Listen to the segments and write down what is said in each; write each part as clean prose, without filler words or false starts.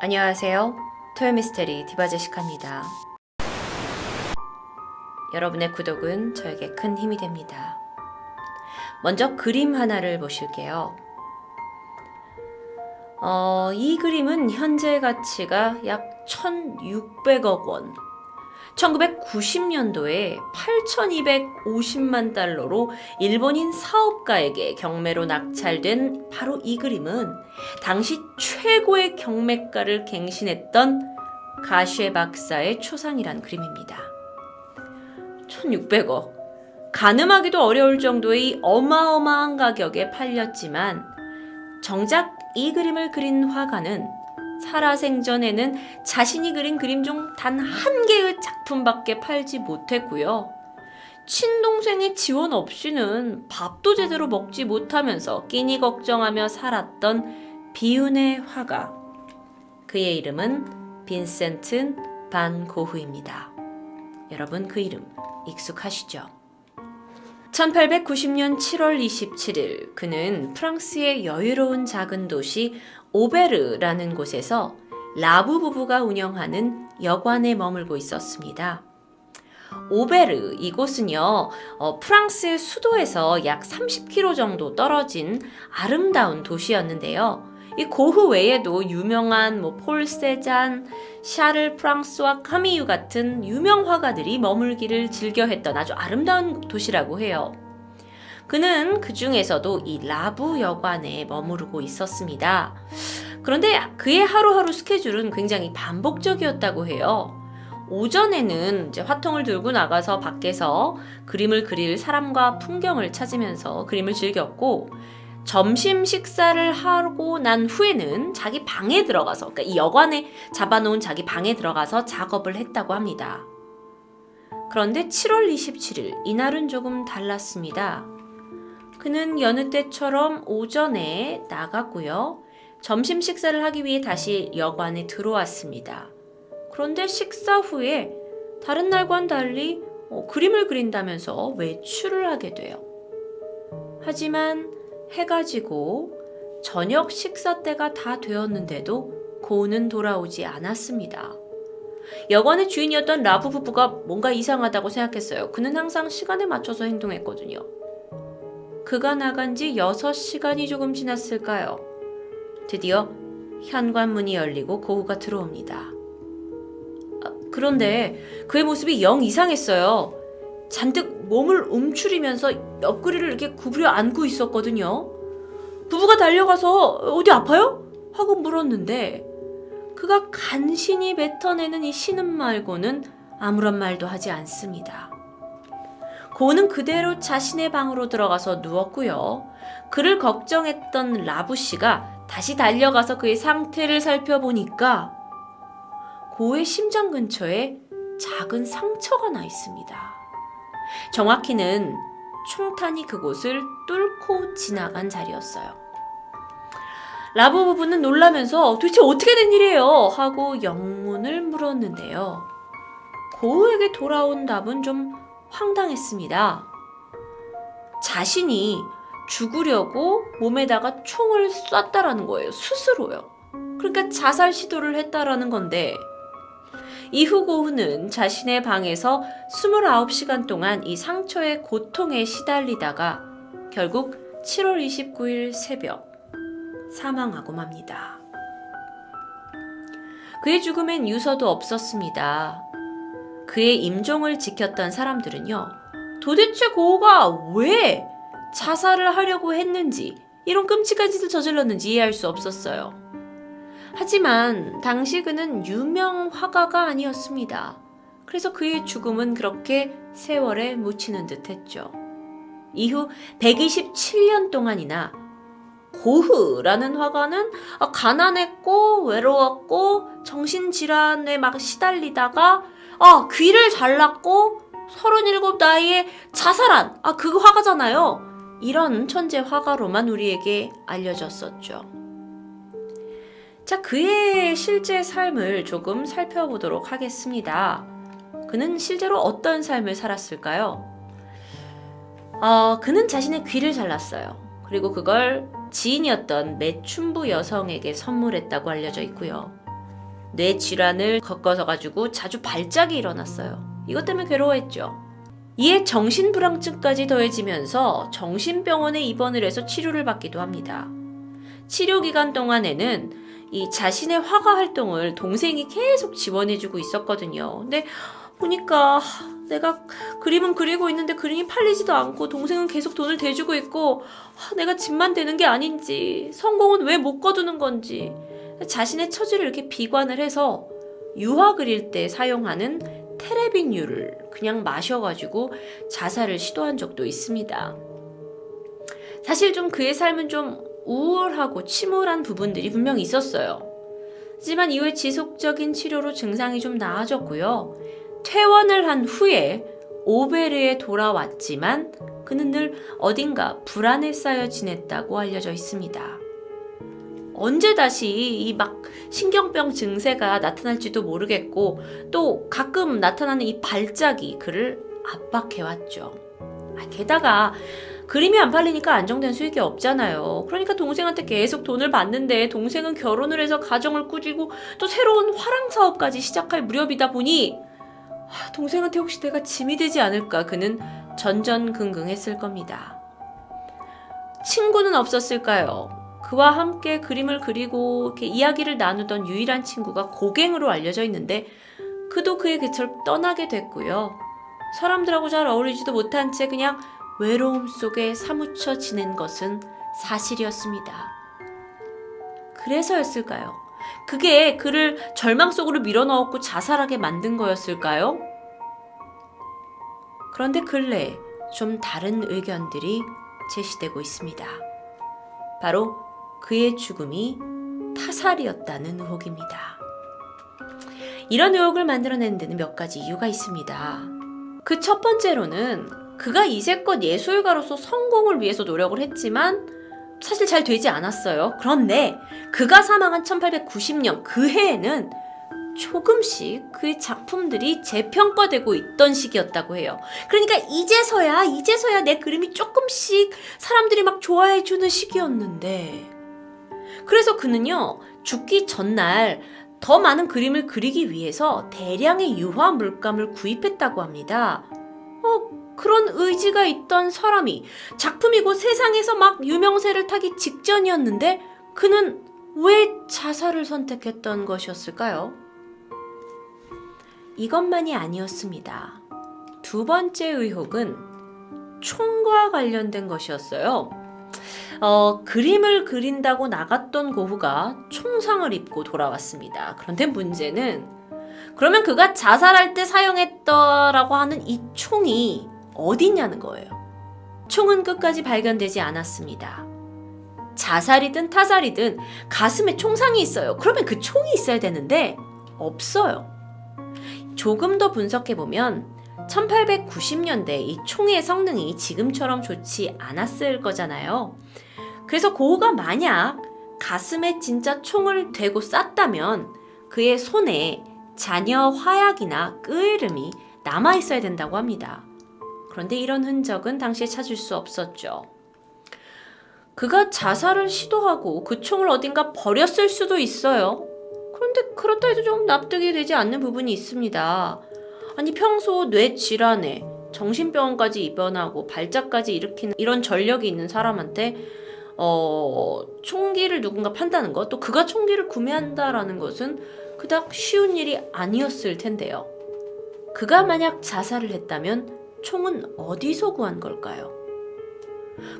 안녕하세요. 토요미스테리 디바제시카입니다. 여러분의 구독은 저에게 큰 힘이 됩니다. 먼저 그림 하나를 보실게요. 이 그림은 현재 가치가 약 1,600억 원. 1990년도에 8,250만 달러로 일본인 사업가에게 경매로 낙찰된 바로 이 그림은 당시 최고의 경매가를 갱신했던 가쉐 박사의 초상이란 그림입니다. 1,600억. 가늠하기도 어려울 정도의 어마어마한 가격에 팔렸지만 정작 이 그림을 그린 화가는 살아생전에는 자신이 그린 그림 중 단 한 개의 작품밖에 팔지 못했고요. 친동생의 지원 없이는 밥도 제대로 먹지 못하면서 끼니 걱정하며 살았던 비운의 화가. 그의 이름은 빈센트 반 고흐입니다. 여러분 그 이름 익숙하시죠? 1890년 7월 27일 그는 프랑스의 여유로운 작은 도시 오베르라는 곳에서 라부 부부가 운영하는 여관에 머물고 있었습니다. 오베르 이곳은요, 프랑스의 수도에서 약 30km 정도 떨어진 아름다운 도시였는데요. 이 고흐 외에도 유명한 폴 세잔, 샤를 프랑스와 카미유 같은 유명 화가들이 머물기를 즐겨했던 아주 아름다운 도시라고 해요. 그는 그 중에서도 이 라부 여관에 머무르고 있었습니다. 그런데 그의 하루하루 스케줄은 굉장히 반복적이었다고 해요. 오전에는 이제 화통을 들고 나가서 밖에서 그림을 그릴 사람과 풍경을 찾으면서 그림을 즐겼고, 점심 식사를 하고 난 후에는 자기 방에 들어가서, 그러니까 이 여관에 잡아놓은 자기 방에 들어가서 작업을 했다고 합니다. 그런데 7월 27일, 이날은 조금 달랐습니다. 그는 여느 때처럼 오전에 나갔고요. 점심 식사를 하기 위해 다시 여관에 들어왔습니다. 그런데 식사 후에 다른 날과는 달리 그림을 그린다면서 외출을 하게 돼요. 하지만 해가 지고 저녁 식사 때가 다 되었는데도 고우는 돌아오지 않았습니다. 여관의 주인이었던 라부 부부가 뭔가 이상하다고 생각했어요. 그는 항상 시간에 맞춰서 행동했거든요. 그가 나간 지 6시간이 조금 지났을까요? 드디어 현관문이 열리고 고우가 들어옵니다. 그런데 그의 모습이 영 이상했어요. 잔뜩 몸을 움츠리면서 옆구리를 이렇게 구부려 안고 있었거든요. 부부가 달려가서 어디 아파요? 하고 물었는데 그가 간신히 뱉어내는 이 신음 말고는 아무런 말도 하지 않습니다. 고우는 그대로 자신의 방으로 들어가서 누웠고요. 그를 걱정했던 라부 씨가 다시 달려가서 그의 상태를 살펴보니까 고우의 심장 근처에 작은 상처가 나 있습니다. 정확히는 총탄이 그곳을 뚫고 지나간 자리였어요. 라부 부부는 놀라면서 도대체 어떻게 된 일이에요? 하고 영문을 물었는데요. 고우에게 돌아온 답은 좀 황당했습니다. 자신이 죽으려고 몸에다가 총을 쐈다라는 거예요. 스스로요. 그러니까 자살 시도를 했다라는 건데, 이후 고흐는 자신의 방에서 29시간 동안 이 상처의 고통에 시달리다가 결국 7월 29일 새벽 사망하고 맙니다. 그의 죽음엔 유서도 없었습니다. 그의 임종을 지켰던 사람들은요, 도대체 고흐가 왜 자살을 하려고 했는지, 이런 끔찍한 짓을 저질렀는지 이해할 수 없었어요. 하지만 당시 그는 유명 화가가 아니었습니다. 그래서 그의 죽음은 그렇게 세월에 묻히는 듯 했죠. 이후 127년 동안이나 고흐라는 화가는 가난했고 외로웠고 정신질환에 막 시달리다가 귀를 잘랐고 37 나이에 자살한 그 화가잖아요. 이런 천재 화가로만 우리에게 알려졌었죠. 자, 그의 실제 삶을 조금 살펴보도록 하겠습니다. 그는 실제로 어떤 삶을 살았을까요? 그는 자신의 귀를 잘랐어요. 그리고 그걸 지인이었던 매춘부 여성에게 선물했다고 알려져 있고요. 뇌 질환을 겪어서 가지고 자주 발작이 일어났어요. 이것 때문에 괴로워했죠. 이에 정신불안증까지 더해지면서 정신병원에 입원을 해서 치료를 받기도 합니다. 치료 기간 동안에는 이 자신의 화가 활동을 동생이 계속 지원해주고 있었거든요. 근데 보니까 내가 그림은 그리고 있는데 그림이 팔리지도 않고 동생은 계속 돈을 대주고 있고 내가 집만 되는 게 아닌지, 성공은 왜 못 거두는 건지 자신의 처지를 이렇게 비관을 해서 유화 그릴 때 사용하는 테레빈유를 그냥 마셔가지고 자살을 시도한 적도 있습니다. 사실 좀 그의 삶은 좀 우울하고 침울한 부분들이 분명히 있었어요. 하지만 이후에 지속적인 치료로 증상이 좀 나아졌고요. 퇴원을 한 후에 오베르에 돌아왔지만 그는 늘 어딘가 불안에 쌓여 지냈다고 알려져 있습니다. 언제 다시 이 막 신경병 증세가 나타날지도 모르겠고 또 가끔 나타나는 이 발작이 그를 압박해왔죠. 게다가 그림이 안 팔리니까 안정된 수익이 없잖아요. 그러니까 동생한테 계속 돈을 받는데 동생은 결혼을 해서 가정을 꾸리고 또 새로운 화랑 사업까지 시작할 무렵이다 보니 동생한테 혹시 내가 짐이 되지 않을까 그는 전전긍긍했을 겁니다. 친구는 없었을까요? 그와 함께 그림을 그리고 이렇게 이야기를 나누던 유일한 친구가 고갱으로 알려져 있는데 그도 그의 곁을 떠나게 됐고요. 사람들하고 잘 어울리지도 못한 채 그냥 외로움 속에 사무쳐 지낸 것은 사실이었습니다. 그래서였을까요? 그게 그를 절망 속으로 밀어넣었고 자살하게 만든 거였을까요? 그런데 근래 좀 다른 의견들이 제시되고 있습니다. 바로 그의 죽음이 타살이었다는 의혹입니다. 이런 의혹을 만들어낸 데는 몇 가지 이유가 있습니다. 그 첫 번째로는 그가 이제껏 예술가로서 성공을 위해서 노력을 했지만 사실 잘 되지 않았어요. 그런데 그가 사망한 1890년 그 해에는 조금씩 그의 작품들이 재평가되고 있던 시기였다고 해요. 그러니까 이제서야 내 그림이 조금씩 사람들이 막 좋아해주는 시기였는데 그래서 그는요 죽기 전날 더 많은 그림을 그리기 위해서 대량의 유화 물감을 구입했다고 합니다. 그런 의지가 있던 사람이 작품이 곧 세상에서 막 유명세를 타기 직전이었는데 그는 왜 자살을 선택했던 것이었을까요? 이것만이 아니었습니다. 두 번째 의혹은 총과 관련된 것이었어요. 그림을 그린다고 나갔던 고흐가 총상을 입고 돌아왔습니다. 그런데 문제는 그러면 그가 자살할 때 사용했더라고 하는 이 총이 어디냐는 거예요. 총은 끝까지 발견되지 않았습니다. 자살이든 타살이든 가슴에 총상이 있어요. 그러면 그 총이 있어야 되는데 없어요. 조금 더 분석해보면 1890년대 이 총의 성능이 지금처럼 좋지 않았을 거잖아요. 그래서 고흐가 만약 가슴에 진짜 총을 대고 쐈다면 그의 손에 잔여 화약이나 끄이름이 남아있어야 된다고 합니다. 그런데 이런 흔적은 당시에 찾을 수 없었죠. 그가 자살을 시도하고 그 총을 어딘가 버렸을 수도 있어요. 그런데 그렇다 해도 좀 납득이 되지 않는 부분이 있습니다. 아니 평소 뇌 질환에 정신병원까지 입원하고 발작까지 일으키는 이런 전력이 있는 사람한테 총기를 누군가 판다는 것, 또 그가 총기를 구매한다라는 것은 그닥 쉬운 일이 아니었을 텐데요. 그가 만약 자살을 했다면 총은 어디서 구한 걸까요?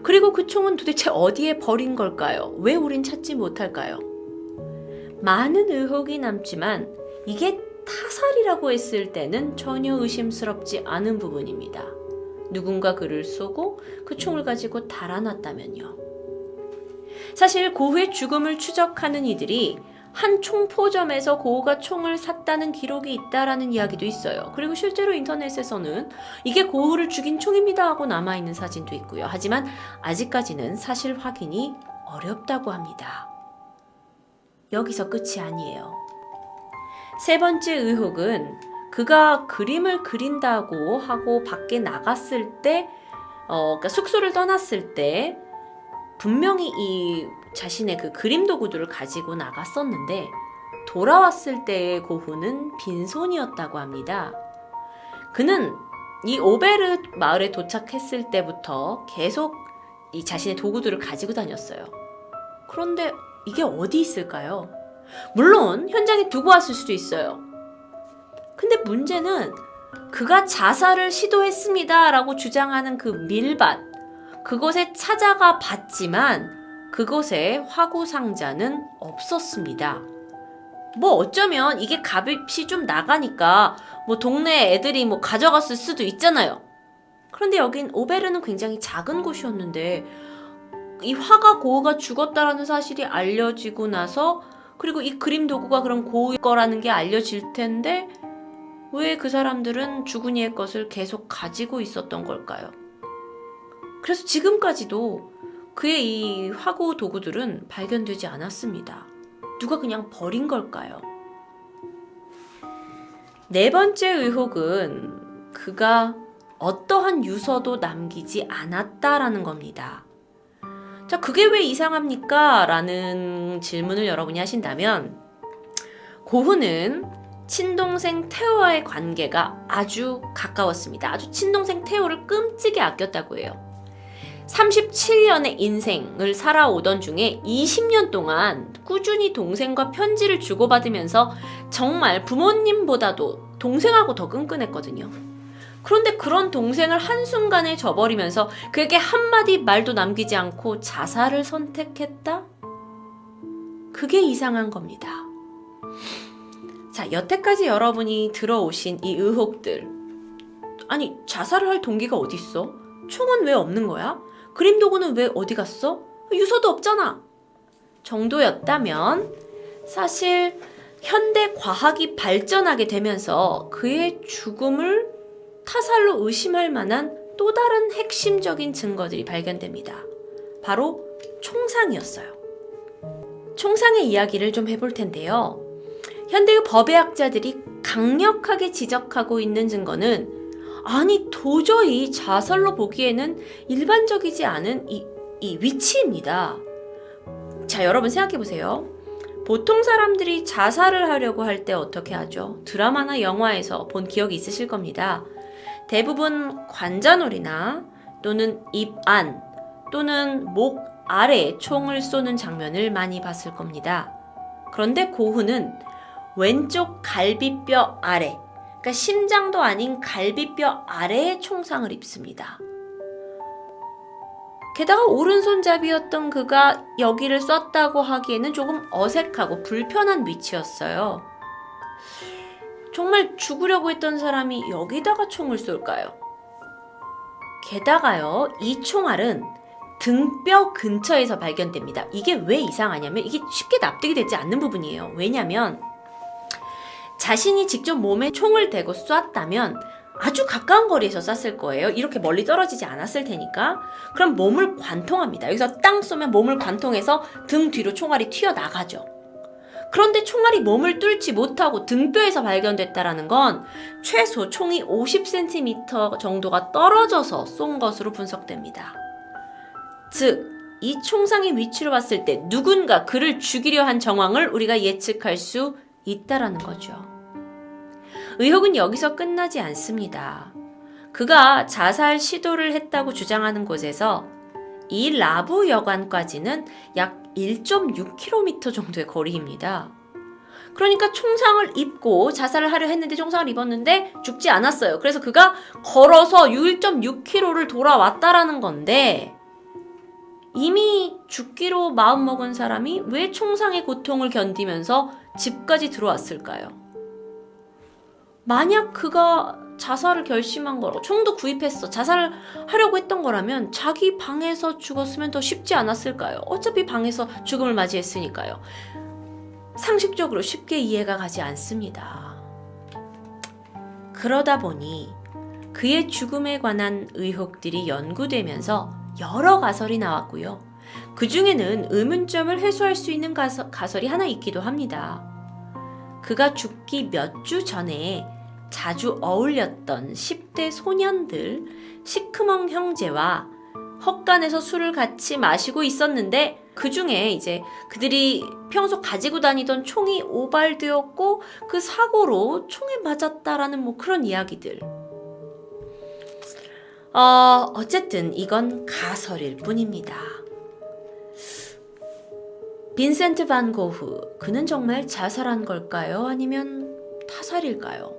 그리고 그 총은 도대체 어디에 버린 걸까요? 왜 우린 찾지 못할까요? 많은 의혹이 남지만 이게 타살이라고 했을 때는 전혀 의심스럽지 않은 부분입니다. 누군가 그를 쏘고 그 총을 가지고 달아났다면요. 사실 고흐의 죽음을 추적하는 이들이 한 총포점에서 고흐가 총을 샀다는 기록이 있다라는 이야기도 있어요. 그리고 실제로 인터넷에서는 이게 고흐를 죽인 총입니다 하고 남아있는 사진도 있고요. 하지만 아직까지는 사실 확인이 어렵다고 합니다. 여기서 끝이 아니에요. 세 번째 의혹은 그가 그림을 그린다고 하고 밖에 나갔을 때 그러니까 숙소를 떠났을 때 분명히 이 자신의 그 그림 도구들을 가지고 나갔었는데 돌아왔을 때의 고흐는 빈손이었다고 합니다. 그는 이 오베르 마을에 도착했을 때부터 계속 이 자신의 도구들을 가지고 다녔어요. 그런데 이게 어디 있을까요? 물론 현장에 두고 왔을 수도 있어요. 근데 문제는 그가 자살을 시도했습니다 라고 주장하는 그 밀밭, 그곳에 찾아가 봤지만 그곳에 화구 상자는 없었습니다. 뭐 어쩌면 이게 값이 좀 나가니까 뭐 동네 애들이 뭐 가져갔을 수도 있잖아요. 그런데 여긴 오베르는 굉장히 작은 곳이었는데 이 화가 고흐가 죽었다라는 사실이 알려지고 나서, 그리고 이 그림 도구가 그럼 고흐의 거라는 게 알려질 텐데 왜 그 사람들은 죽은이의 것을 계속 가지고 있었던 걸까요? 그래서 지금까지도 그의 이 화구 도구들은 발견되지 않았습니다. 누가 그냥 버린 걸까요? 네 번째 의혹은 그가 어떠한 유서도 남기지 않았다라는 겁니다. 자, 그게 왜 이상합니까? 라는 질문을 여러분이 하신다면, 고흐는 친동생 테오와의 관계가 아주 가까웠습니다. 아주 친동생 테오를 끔찍이 아꼈다고 해요. 37년의 인생을 살아오던 중에 20년 동안 꾸준히 동생과 편지를 주고받으면서 정말 부모님보다도 동생하고 더 끈끈했거든요. 그런데 그런 동생을 한순간에 저버리면서 그에게 한마디 말도 남기지 않고 자살을 선택했다? 그게 이상한 겁니다. 자, 여태까지 여러분이 들어오신 이 의혹들, 아니 자살을 할 동기가 어딨어? 총은 왜 없는 거야? 그림 도구는 왜 어디 갔어? 유서도 없잖아 정도였다면, 사실 현대 과학이 발전하게 되면서 그의 죽음을 타살로 의심할 만한 또 다른 핵심적인 증거들이 발견됩니다. 바로 총상이었어요. 총상의 이야기를 좀 해볼 텐데요. 현대의 법의학자들이 강력하게 지적하고 있는 증거는, 아니 도저히 자살로 보기에는 일반적이지 않은 이 위치입니다. 자, 여러분 생각해보세요. 보통 사람들이 자살을 하려고 할 때 어떻게 하죠? 드라마나 영화에서 본 기억이 있으실 겁니다. 대부분 관자놀이나 또는 입 안 또는 목 아래에 총을 쏘는 장면을 많이 봤을 겁니다. 그런데 고흐는 왼쪽 갈비뼈 아래, 그러니까 심장도 아닌 갈비뼈 아래에 총상을 입습니다. 게다가 오른손잡이였던 그가 여기를 썼다고 하기에는 조금 어색하고 불편한 위치였어요. 정말 죽으려고 했던 사람이 여기다가 총을 쏠까요? 게다가요, 이 총알은 등뼈 근처에서 발견됩니다. 이게 왜 이상하냐면 이게 쉽게 납득이 되지 않는 부분이에요. 왜냐면 자신이 직접 몸에 총을 대고 쐈다면 아주 가까운 거리에서 쐈을 거예요. 이렇게 멀리 떨어지지 않았을 테니까. 그럼 몸을 관통합니다. 여기서 땅 쏘면 몸을 관통해서 등 뒤로 총알이 튀어나가죠. 그런데 총알이 몸을 뚫지 못하고 등뼈에서 발견됐다는 건 최소 총이 50cm 정도가 떨어져서 쏜 것으로 분석됩니다. 즉, 이 총상의 위치로 봤을 때 누군가 그를 죽이려 한 정황을 우리가 예측할 수 있다라는 거죠. 의혹은 여기서 끝나지 않습니다. 그가 자살 시도를 했다고 주장하는 곳에서 이 라부 여관까지는 약 1.6km 정도의 거리입니다. 그러니까 총상을 입고 자살을 하려 했는데 총상을 입었는데 죽지 않았어요. 그래서 그가 걸어서 1.6km를 돌아왔다라는 건데, 이미 죽기로 마음먹은 사람이 왜 총상의 고통을 견디면서 집까지 들어왔을까요? 만약 그가 자살을 결심한 거라고, 총도 구입했어, 자살을 하려고 했던 거라면 자기 방에서 죽었으면 더 쉽지 않았을까요? 어차피 방에서 죽음을 맞이했으니까요. 상식적으로 쉽게 이해가 가지 않습니다. 그러다 보니 그의 죽음에 관한 의혹들이 연구되면서 여러 가설이 나왔고요. 그 중에는 의문점을 해소할 수 있는 가설이 하나 있기도 합니다. 그가 죽기 몇 주 전에 자주 어울렸던 10대 소년들 시크멍 형제와 헛간에서 술을 같이 마시고 있었는데 그 중에 이제 그들이 평소 가지고 다니던 총이 오발되었고 그 사고로 총에 맞았다라는 뭐 그런 이야기들. 어쨌든 이건 가설일 뿐입니다. 빈센트 반 고흐, 그는 정말 자살한 걸까요? 아니면 타살일까요?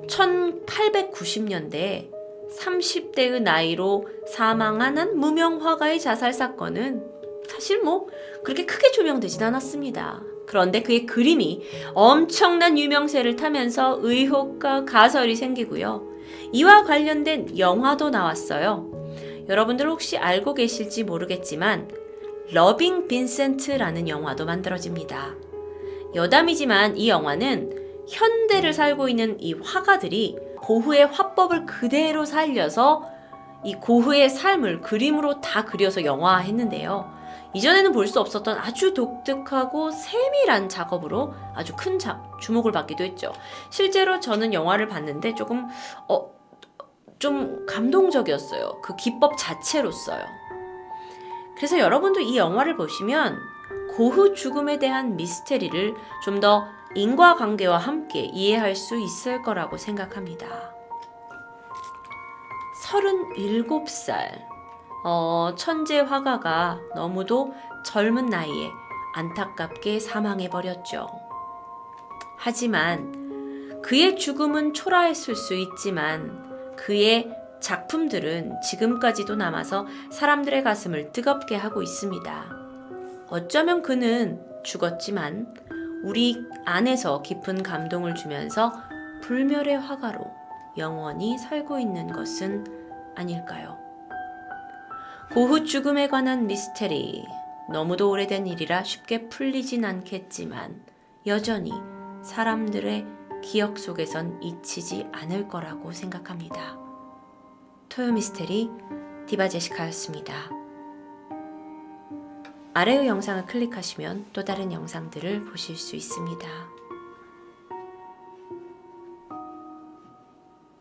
1890년대 30대의 나이로 사망한 한 무명 화가의 자살 사건은 사실 뭐 그렇게 크게 조명되진 않았습니다. 그런데 그의 그림이 엄청난 유명세를 타면서 의혹과 가설이 생기고요. 이와 관련된 영화도 나왔어요. 여러분들 혹시 알고 계실지 모르겠지만 러빙 빈센트라는 영화도 만들어집니다. 여담이지만 이 영화는 현대를 살고 있는 이 화가들이 고흐의 화법을 그대로 살려서 이 고흐의 삶을 그림으로 다 그려서 영화화했는데요. 이전에는 볼 수 없었던 아주 독특하고 세밀한 작업으로 아주 큰 주목을 받기도 했죠. 실제로 저는 영화를 봤는데 조금 좀 감동적이었어요. 그 기법 자체로서요. 그래서 여러분도 이 영화를 보시면 고흐 죽음에 대한 미스테리를 좀 더 인과관계와 함께 이해할 수 있을 거라고 생각합니다. 37살 천재 화가가 너무도 젊은 나이에 안타깝게 사망해버렸죠. 하지만 그의 죽음은 초라했을 수 있지만 그의 작품들은 지금까지도 남아서 사람들의 가슴을 뜨겁게 하고 있습니다. 어쩌면 그는 죽었지만 우리 안에서 깊은 감동을 주면서 불멸의 화가로 영원히 살고 있는 것은 아닐까요? 고흐 죽음에 관한 미스테리, 너무도 오래된 일이라 쉽게 풀리진 않겠지만 여전히 사람들의 기억 속에선 잊히지 않을 거라고 생각합니다. 토요미스테리 디바제시카였습니다. 아래의 영상을 클릭하시면 또 다른 영상들을 보실 수 있습니다.